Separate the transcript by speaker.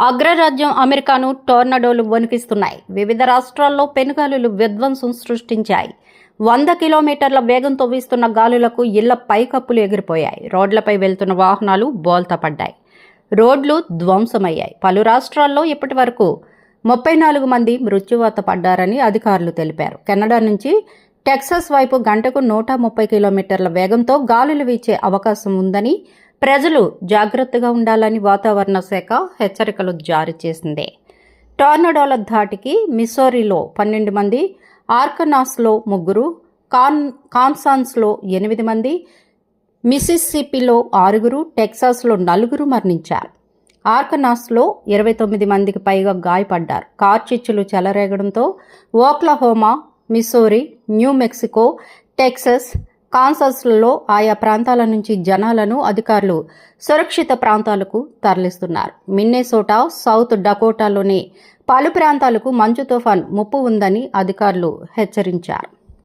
Speaker 1: అగ్రరాజ్యం అమెరికాను టోర్నడోలు వణికిస్తున్నాయి. వివిధ రాష్ట్రాల్లో పెనుగాలులు విధ్వంసం సృష్టించాయి. 100 కిలోమీటర్ల వేగంతో వీస్తున్న గాలులకు ఇళ్ల పైకప్పులు ఎగిరిపోయాయి. రోడ్లపై వెళ్తున్న వాహనాలు బోల్తాపడ్డాయి. రోడ్లు ధ్వంసమయ్యాయి. పలు రాష్ట్రాల్లో ఇప్పటి వరకు 34 మంది మృత్యువాత పడ్డారని అధికారులు తెలిపారు. కెనడా నుంచి టెక్సాస్ వైపు గంటకు 130 కిలోమీటర్ల వేగంతో గాలులు వీచే అవకాశం ఉందని, ప్రజలు జాగ్రత్తగా ఉండాలని వాతావరణ శాఖ హెచ్చరికలు జారీ చేసింది. టోర్నడోల ధాటికి మిస్సౌరీలో 12 మంది, ఆర్కనాస్లో 3, కాన్సాస్లో 8 మంది, మిసిసిపిలో 6, టెక్సాస్లో 4 మరణించారు. ఆర్కనాస్లో 29 మందికి పైగా గాయపడ్డారు. కార్చిచ్చులు చెలరేగడంతో Oklahoma, Missouri, New Mexico, Texas, కాన్సాస్లలో ఆయా ప్రాంతాల నుంచి జనాలను అధికారులు సురక్షిత ప్రాంతాలకు తరలిస్తున్నారు. మిన్నెసోటా, సౌత్ డకోటాలోని పలు ప్రాంతాలకు మంచు తుఫాన్ ముప్పు ఉందని అధికారులు హెచ్చరించారు.